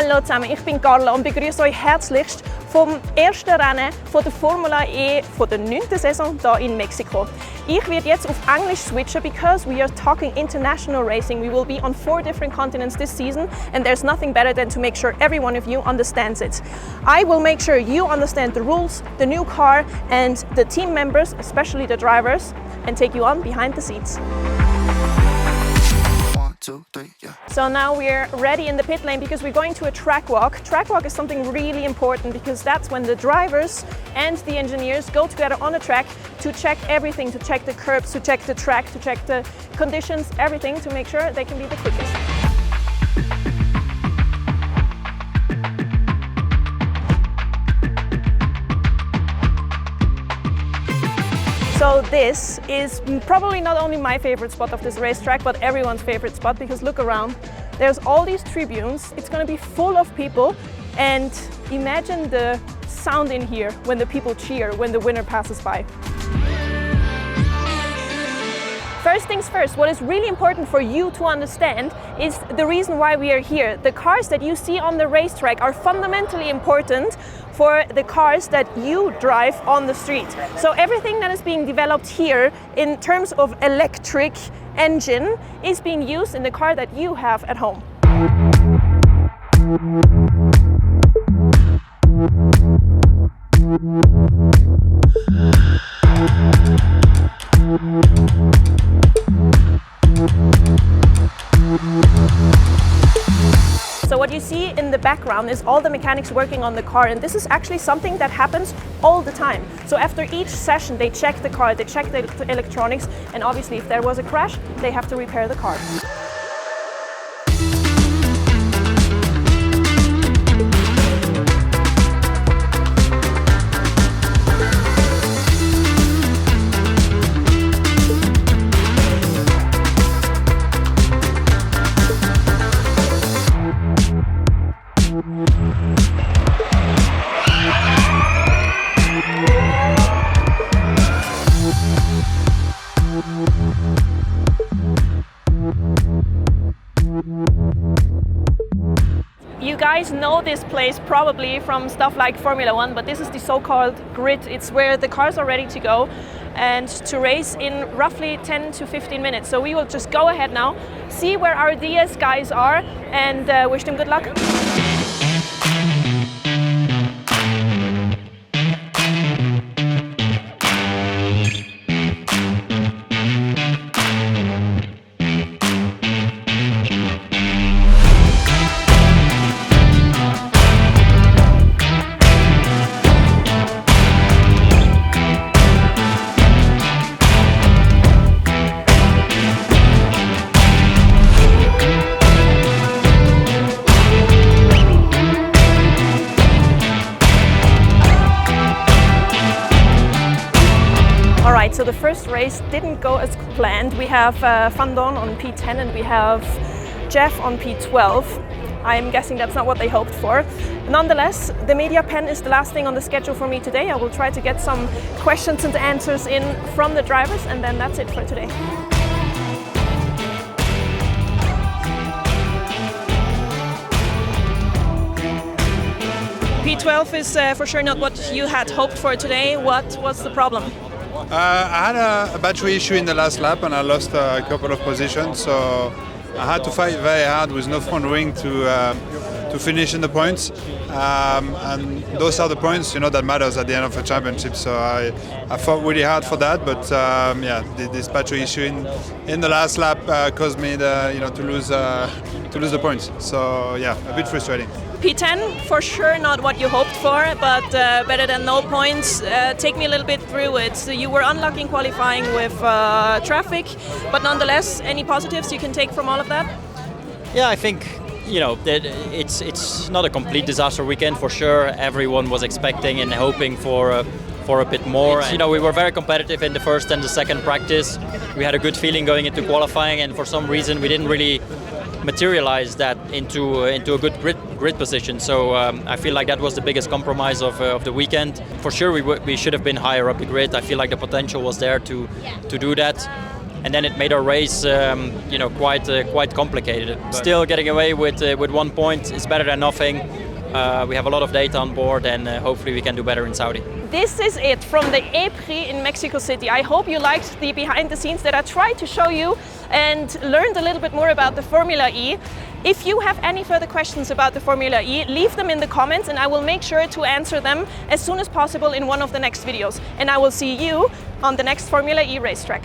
Hallo zusammen, ich bin Carla und begrüße euch herzlichst vom ersten Rennen von der Formula E von der 9. Saison hier in Mexiko. Ich werde jetzt auf Englisch switchen because we are talking international racing. We will be on 4 different continents this season and there's nothing better than to make sure every one of you understands it. I will make sure you understand the rules, the new car and the team members, especially the drivers, and take you on behind the seats. 2, 3, yeah. So now we're ready in the pit lane because we're going to a track walk. Track walk is something really important because that's when the drivers and the engineers go together on a track to check everything, to check the curbs, to check the track, to check the conditions, everything to make sure they can be the quickest. So this is probably not only my favorite spot of this racetrack, but everyone's favorite spot because look around. There's all these tribunes. It's going to be full of people and imagine the sound in here when the people cheer, when the winner passes by. First things first, what is really important for you to understand is the reason why we are here. The cars that you see on the racetrack are fundamentally important for the cars that you drive on the street. So everything that is being developed here in terms of electric engine is being used in the car that you have at home. So what you see in the background is all the mechanics working on the car, and this is actually something that happens all the time. So after each session they check the car, they check the electronics, and obviously if there was a crash they have to repair the car. You guys know this place probably from stuff like Formula 1, but this is the so-called grid. It's where the cars are ready to go and to race in roughly 10 to 15 minutes. So we will just go ahead now, see where our DS guys are, and wish them good luck. Alright, so the first race didn't go as planned. We have Vandoorne on P10 and we have Jeff on P12. I'm guessing that's not what they hoped for. Nonetheless, the media pen is the last thing on the schedule for me today. I will try to get some questions and answers in from the drivers, and then that's it for today. P12 is for sure not what you had hoped for today. What was the problem? I had a battery issue in the last lap and I lost a couple of positions, so I had to fight very hard with no front wing to finish in the points, and those are the points that matters at the end of a championship. So I fought really hard for that, but yeah, this battery issue in the last lap caused me to lose the points. So yeah, a bit frustrating. P10, for sure not what you hoped for, but better than no points. Take me a little bit through it. So you were unlucky in qualifying with traffic, but nonetheless, any positives you can take from all of that? Yeah, I think that it's not a complete disaster weekend for sure. Everyone was expecting and hoping for a bit more. We were very competitive in the first and the second practice. We had a good feeling going into qualifying, and for some reason we didn't really materialize that into a good grid position. So I feel like that was the biggest compromise of the weekend. For sure we should have been higher up the grid. I feel like the potential was there to do that. and then it made our race quite complicated. Still getting away with 1 point is better than nothing. We have a lot of data on board, and hopefully we can do better in Saudi. This is it from the e-prix in Mexico City. I hope you liked the behind the scenes that I tried to show you and learned a little bit more about the Formula E. If you have any further questions about the Formula E, leave them in the comments and I will make sure to answer them as soon as possible in one of the next videos. And I will see you on the next Formula E racetrack.